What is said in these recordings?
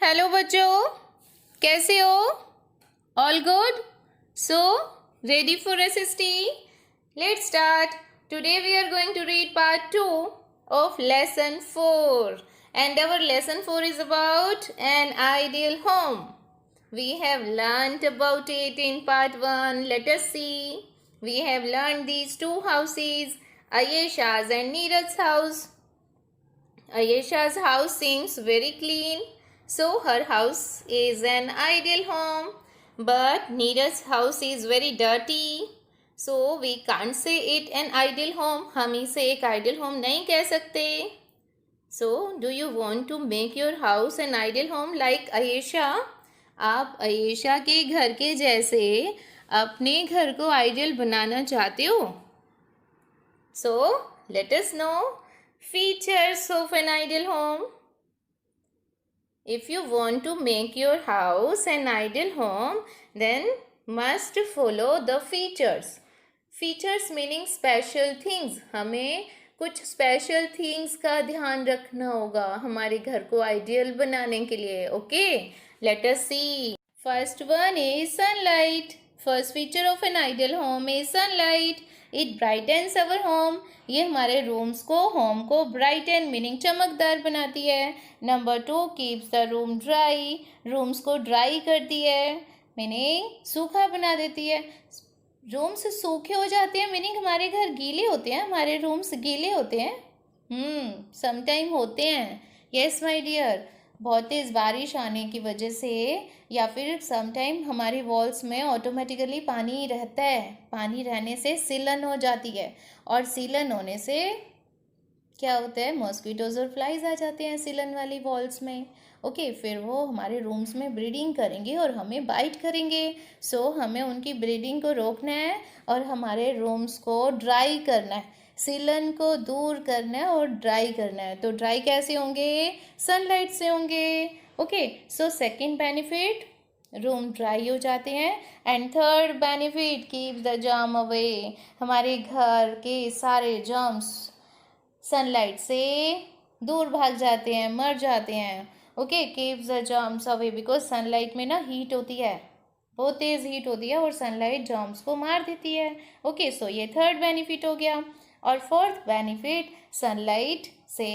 Hello बच्चों, कैसे हो? All good? So ready for SST? Let's start. Today we are going to read part 2 of lesson 4, and our lesson 4 is about an ideal home. We have learnt about it in part 1. Let us see. We have learned these two houses, Ayesha's and Neeraj's house. Ayesha's house seems very clean, so her house is an ideal home. But Neeraj's house is very dirty, so we can't say it an ideal home. हम इसे एक ideal home नहीं कह सकते. So, do you want to make your house an ideal home like Ayesha? आप अयेशा के घर के जैसे अपने घर को आइडियल बनाना चाहते हो? So, let us know features of an ideal home. If you want to make your house an ideal home, then must follow the features. Features meaning special things. हमें कुछ स्पेशल थिंग्स का ध्यान रखना होगा हमारे घर को आइडियल बनाने के लिए. Okay, let us see. First one is sunlight. First feature of an ideal home is sunlight. It brightens our home. ये हमारे रूम्स को, होम को ब्राइटन मीनिंग चमकदार बनाती है. Number 2, keeps the room dry. Rooms को ड्राई करती है मीनिंग सूखा बना देती है. रूम्स सूखे हो जाते हैं मीनिंग हमारे घर गीले होते हैं, हमारे रूम्स गीले होते हैं. समटाइम होते हैं. यस माय डियर, बहुत तेज़ बारिश आने की वजह से या फिर समटाइम हमारी वॉल्स में ऑटोमेटिकली पानी रहता है. पानी रहने से सीलन हो जाती है, और सीलन होने से क्या होता है, मॉस्किटोज और फ्लाइज आ जाते हैं सीलन वाली वॉल्स में. ओके, फिर वो हमारे रूम्स में ब्रीडिंग करेंगे और हमें बाइट करेंगे. सो हमें उनकी ब्रीडिंग को रोकना है और हमारे रूम्स को ड्राई करना है, सीलन को दूर करना है और ड्राई करना है. तो ड्राई कैसे होंगे? सनलाइट से होंगे. Okay, so second benefit, room dry हो जाते हैं. And third benefit, keep the germ away. हमारे घर के सारे जर्म्स सनलाइट से दूर भाग जाते हैं, मर जाते हैं. Okay, keeps the germs away because sunlight में ना हीट होती है, बहुत तेज़ हीट होती है और सनलाइट जर्म्स को मार देती है. ओके, सो ये थर्ड बेनिफिट हो गया. और फोर्थ बेनिफिट, सनलाइट से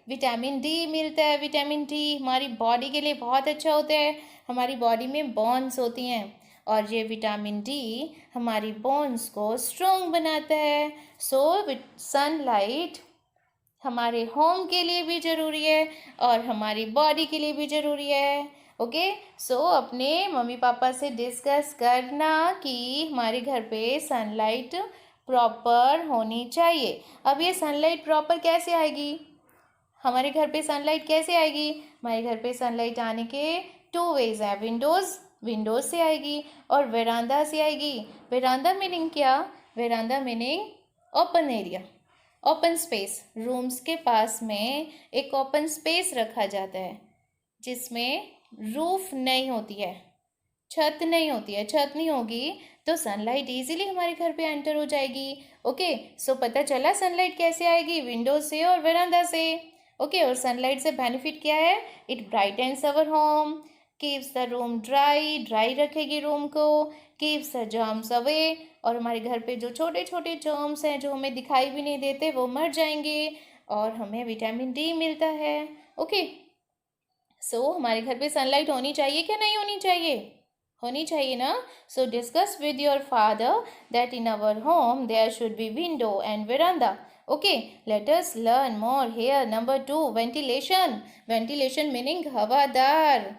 विटामिन डी मिलता है. विटामिन डी हमारी बॉडी के लिए बहुत अच्छा होता है. हमारी बॉडी में बोन्स होती हैं और ये विटामिन डी हमारी बोन्स को स्ट्रॉन्ग बनाता है. सो सनलाइट हमारे होम के लिए भी ज़रूरी है और हमारी बॉडी के लिए भी ज़रूरी है. ओके, सो अपने मम्मी पापा से डिस्कस करना कि हमारे घर पे सनलाइट प्रॉपर होनी चाहिए. अब ये सनलाइट प्रॉपर कैसे आएगी? हमारे घर पे सनलाइट कैसे आएगी? हमारे घर पे सनलाइट आने के 2 वेज हैं. विंडोज़ से आएगी और वेरांडा से आएगी. वेरांडा मीनिंग क्या? Veranda meaning open area, open space. Rooms के पास में एक ओपन स्पेस रखा जाता है जिसमें रूफ नहीं होती है, छत नहीं होती है. छत नहीं होगी तो सनलाइट इजीली हमारे घर पे एंटर हो जाएगी. ओके, सो पता चला सनलाइट कैसे आएगी? विंडो से और वेरांडा से. ओके, और सनलाइट से बेनिफिट क्या है? It brightens our home, keeps the room dry रखेगी रूम को, कीप्स द जर्म्स अवे. और हमारे घर पे जो छोटे छोटे जर्म्स हैं जो हमें दिखाई भी नहीं देते वो मर जाएंगे और हमें विटामिन डी मिलता है. ओके, सो हमारे घर पे सनलाइट होनी चाहिए क्या नहीं होनी चाहिए? होनी चाहिए ना. So discuss with your father that in our home there should be window and veranda. Okay, let us learn more here. Number 2, ventilation. Ventilation meaning हवादार.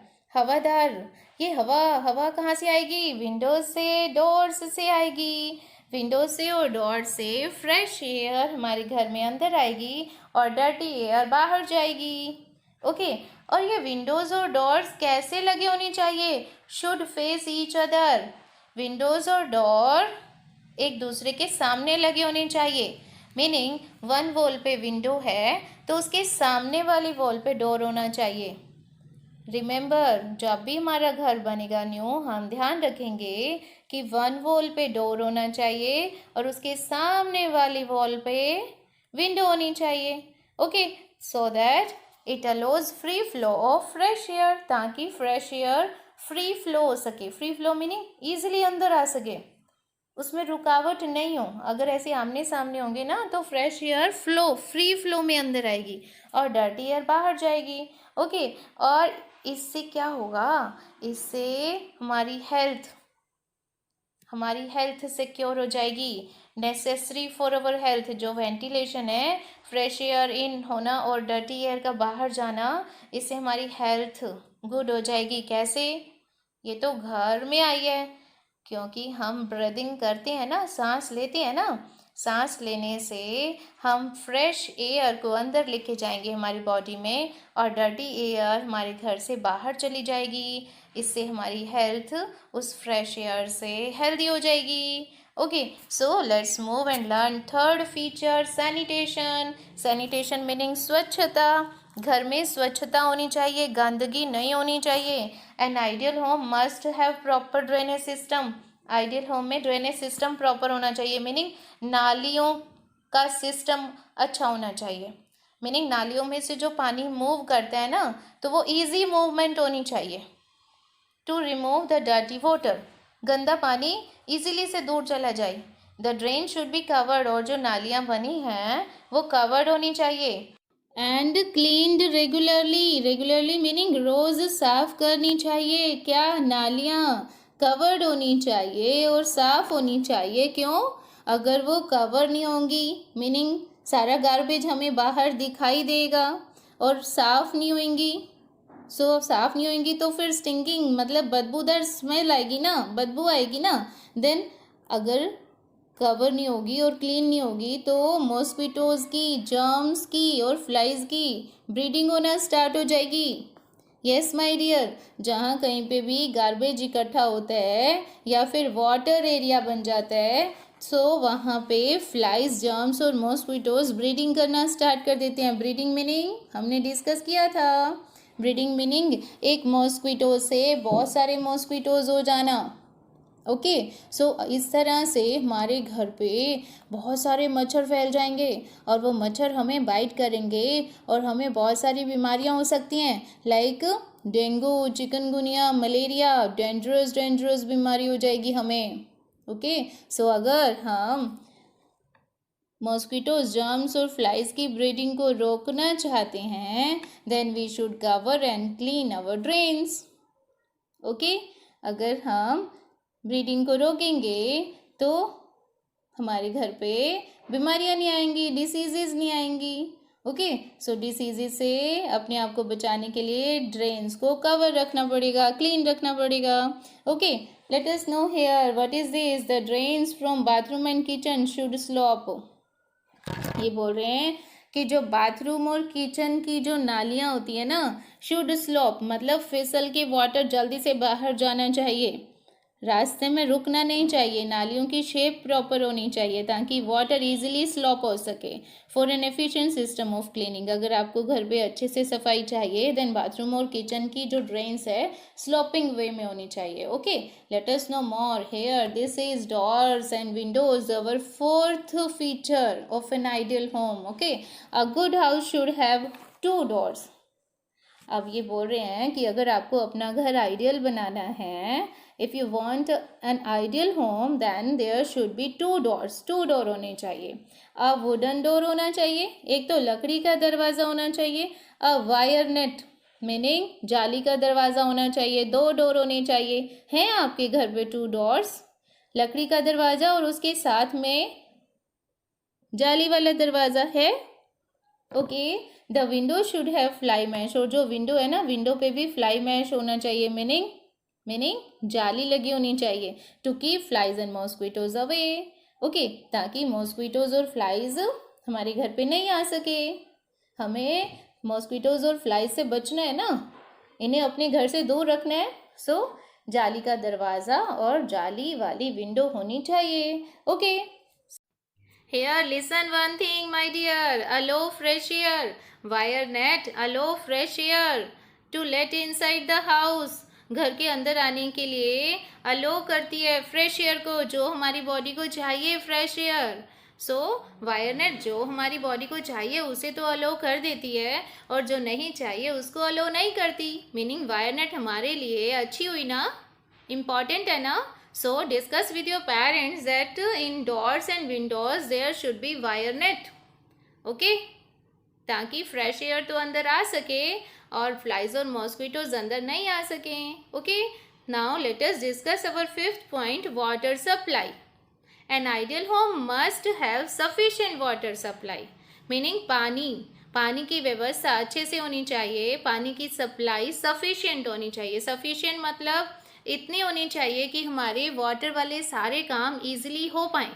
ये हवा कहाँ से आएगी? विंडोज से, डोर्स से आएगी. विंडोज से और डोर से फ्रेश एयर हमारे घर में अंदर आएगी और डर्टी एयर बाहर जाएगी. ओके, और ये विंडोज़ और डोर्स कैसे लगे होनी चाहिए? Should face each other. Windows और डोर एक दूसरे के सामने लगे होने चाहिए. मीनिंग वन वॉल पे विंडो है तो उसके सामने वाली वॉल पे डोर होना चाहिए. रिमेंबर, जब भी हमारा घर बनेगा न्यू, हम ध्यान रखेंगे कि वन वॉल पे डोर होना चाहिए और उसके सामने वाली वॉल पे विंडो होनी चाहिए. Okay, so that it allows free flow of fresh air, ताकि फ्रेश एयर फ्री फ्लो हो सके। फ्री फ्लो मीनिंग ईजिली अंदर आ सके, उसमें रुकावट नहीं हो। अगर ऐसे आमने सामने होंगे ना तो fresh air flow, free flow में अंदर आएगी और डर्टी एयर बाहर जाएगी। ओके, और इससे क्या होगा, इससे हमारी हेल्थ सिक्योर हो जाएगी। नेसेसरी फॉर अवर हेल्थ जो वेंटिलेशन है, फ्रेश एयर इन होना और डर्टी एयर का बाहर जाना, इससे हमारी हेल्थ गुड हो जाएगी। कैसे? ये तो घर में आई है, क्योंकि हम ब्रीदिंग करते हैं ना, सांस लेते हैं ना, सांस लेने से हम फ्रेश एयर को अंदर लेके जाएंगे हमारी बॉडी में और डर्टी एयर हमारे घर से बाहर चली जाएगी। इससे हमारी हेल्थ उस फ्रेश एयर से हेल्दी हो जाएगी। Okay, so let's move and learn third feature, sanitation. Sanitation meaning स्वच्छता। घर में स्वच्छता होनी चाहिए, गंदगी नहीं होनी चाहिए। N ideal home must have proper drainage system. Ideal home में ड्रेनेज सिस्टम प्रॉपर होना चाहिए, मीनिंग नालियों का सिस्टम अच्छा होना चाहिए। मीनिंग नालियों में से जो पानी मूव करता है ना, तो वो इजी मूवमेंट होनी चाहिए to remove the dirty water, गंदा पानी इजीली से दूर चला जाए। The drain should be covered, और जो नालियाँ बनी हैं वो कवर्ड होनी चाहिए। And cleaned regularly. Regularly meaning रोज साफ करनी चाहिए। क्या? नालियाँ कवर्ड होनी चाहिए और साफ होनी चाहिए। क्यों? अगर वो कवर नहीं होंगी, मीनिंग सारा गार्बेज हमें बाहर दिखाई देगा, और साफ नहीं होंगी, साफ नहीं होंगी तो फिर स्टिंकिंग मतलब बदबूदार स्मेल आएगी ना, बदबू आएगी ना। देन अगर कवर नहीं होगी और क्लीन नहीं होगी तो मॉस्किटोज़ की, जर्म्स की और फ्लाइज की ब्रीडिंग होना स्टार्ट हो जाएगी। यस माय डियर, जहाँ कहीं पे भी गार्बेज इकट्ठा होता है या फिर वाटर एरिया बन जाता है, सो वहाँ पे फ्लाइज, जर्म्स और मॉस्किटोज़ ब्रीडिंग करना स्टार्ट कर देते हैं। ब्रीडिंग मीनिंग हमने डिस्कस किया था। ब्रीडिंग मीनिंग एक मॉस्किटो से बहुत सारे मॉस्किटोज़ हो जाना। ओके, सो इस तरह से हमारे घर पे बहुत सारे मच्छर फैल जाएंगे और वो मच्छर हमें बाइट करेंगे और हमें बहुत सारी बीमारियां हो सकती हैं, like dengue, chikungunya, malaria, dangerous बीमारी हो जाएगी हमें। ओके, सो अगर हम मॉस्किटोज, जर्म्स और फ्लाइज की ब्रीडिंग को रोकना चाहते हैं, then we should cover and clean our drains. Okay, अगर हम ब्रीडिंग को रोकेंगे तो हमारे घर पे बीमारियां नहीं आएंगी, डिसीजेज नहीं आएंगी। ओके, सो डिसीजेज से अपने आप को बचाने के लिए ड्रेन्स को कवर रखना पड़ेगा, क्लीन रखना पड़ेगा। Okay, let us know here what is this. The drains from bathroom and kitchen should slope. ये बोल रहे हैं कि जो बाथरूम और किचन की जो नालियाँ होती है ना, शुड स्लॉप मतलब फिसल के वाटर जल्दी से बाहर जाना चाहिए, रास्ते में रुकना नहीं चाहिए। नालियों की शेप प्रॉपर होनी चाहिए ताकि वाटर इजीली स्लॉप हो सके। For an efficient system of cleaning, अगर आपको घर पे अच्छे से सफाई चाहिए, देन बाथरूम और किचन की जो ड्रेन्स है स्लॉपिंग वे में होनी चाहिए। Okay, let us know more here. This is doors and Windows, our fourth feature of an ideal home. Okay, a good house should have 2 doors. अब ये बोल रहे हैं कि अगर आपको अपना घर आइडियल बनाना है, if you want an ideal home, then there should be 2 doors. 2 door होने चाहिए। अ वुडन डोर होना चाहिए, एक तो लकड़ी का दरवाज़ा होना चाहिए। अ वायर नेट मीनिंग जाली का दरवाज़ा होना चाहिए। 2 डोर होने चाहिए। हैं आपके घर पे 2 डोर्स, लकड़ी का दरवाज़ा और उसके साथ में जाली वाला दरवाज़ा है। Okay, the window should have fly mesh, और जो विंडो है ना, विंडो पे भी फ्लाई मैश होना चाहिए, मीनिंग जाली लगी होनी चाहिए, to keep flies and mosquitoes away. Okay, ताकि मॉस्किटोज और फ्लाइज हमारे घर पे नहीं आ सके। हमें मॉस्किटोज और फ्लाइज से बचना है ना, इन्हें अपने घर से दूर रखना है। सो जाली का दरवाज़ा और जाली वाली विंडो होनी चाहिए। Okay, here listen one thing my dear, allow fresh air, wire net allow fresh air to let inside the house, घर के अंदर आने के लिए अलो करती है फ्रेश एयर को, जो हमारी बॉडी को चाहिए फ्रेश एयर। सो वायर नेट जो हमारी बॉडी को चाहिए उसे तो अलो कर देती है और जो नहीं चाहिए उसको अलो नहीं करती. मीनिंग वायर नेट हमारे लिए अच्छी हुई ना, इम्पॉर्टेंट है ना. So discuss with your parents that in doors and windows there should be wire net. Okay, ताकि फ्रेश एयर तो अंदर आ सके और फ्लाइज और मॉस्किटोज अंदर नहीं आ सकें. Okay, now let us discuss our fifth point, water supply. An ideal home must have sufficient water supply. Meaning पानी की व्यवस्था अच्छे से होनी चाहिए, पानी की सप्लाई सफिशिएंट होनी चाहिए. सफिशिएंट मतलब इतनी होनी चाहिए कि हमारे वाटर वाले सारे काम इजीली हो पाएँ.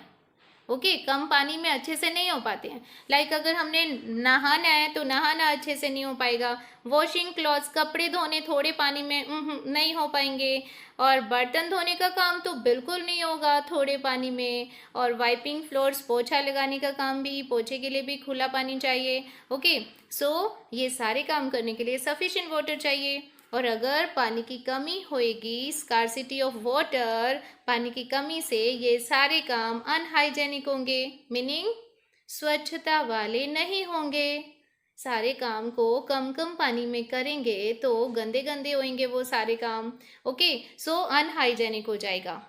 ओके, कम पानी में अच्छे से नहीं हो पाते हैं. लाइक अगर हमने नहाना है तो नहाना अच्छे से नहीं हो पाएगा. वॉशिंग क्लॉथ्स, कपड़े धोने थोड़े पानी में नहीं हो पाएंगे. और बर्तन धोने का काम तो बिल्कुल नहीं होगा थोड़े पानी में. और वाइपिंग फ्लोर्स, पोछा लगाने का काम भी, पोछे के लिए भी खुला पानी चाहिए. ओके, सो ये सारे काम करने के लिए सफिशिएंट वाटर चाहिए. और अगर पानी की कमी होएगी, स्कार्सिटी ऑफ वाटर, पानी की कमी से ये सारे काम अनहाइजेनिक होंगे. मीनिंग स्वच्छता वाले नहीं होंगे. सारे काम को कम कम पानी में करेंगे तो गंदे गंदे होंगे वो सारे काम. ओके, सो अनहाइजेनिक हो जाएगा.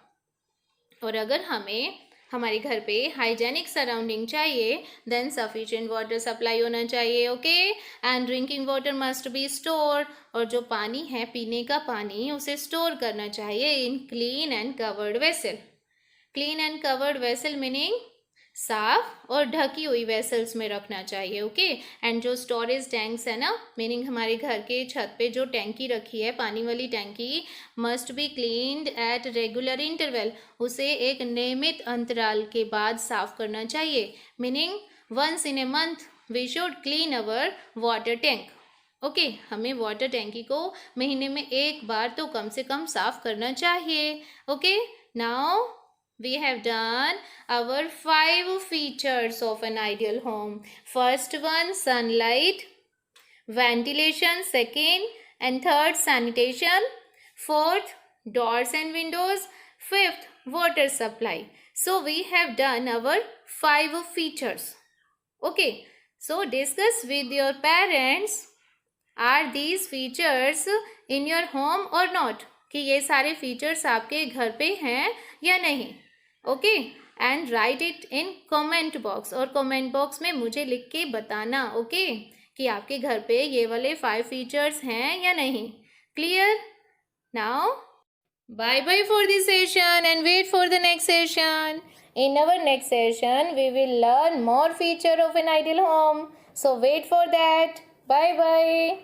और अगर हमें हमारे घर पे हाइजेनिक सराउंडिंग चाहिए देन सफिशिएंट वाटर सप्लाई होना चाहिए. Okay, and drinking water must be store. और जो पानी है, पीने का पानी, उसे स्टोर करना चाहिए in clean and covered vessel. Clean and covered vessel meaning साफ और ढकी हुई वेसल्स में रखना चाहिए. ओके, एंड जो स्टोरेज टैंक्स है ना, मीनिंग हमारे घर के छत पे जो टैंकी रखी है, पानी वाली टैंकी, must be cleaned at regular interval. उसे एक नियमित अंतराल के बाद साफ करना चाहिए. Meaning once in a month we should clean our water tank. Okay, हमें वाटर टैंकी को महीने में एक बार तो कम से कम साफ करना चाहिए. Okay, now we have done our 5 features of an ideal home. First one, sunlight. Ventilation, second and third, sanitation. Fourth, doors and windows. Fifth, water supply. So we have done our 5 features. Okay, so discuss with your parents, are these features in your home or not? कि ये सारे features आपके घर पे हैं या नहीं. Okay, and right it in comment box. और कमेंट बॉक्स में मुझे लिख के बताना. ओके, कि आपके घर पे ये वाले 5 फीचर्स हैं या नहीं. Clear? Now bye bye for this session and wait for the next session. In our next session we will learn more feature of an ideal home. So wait for that. Bye bye.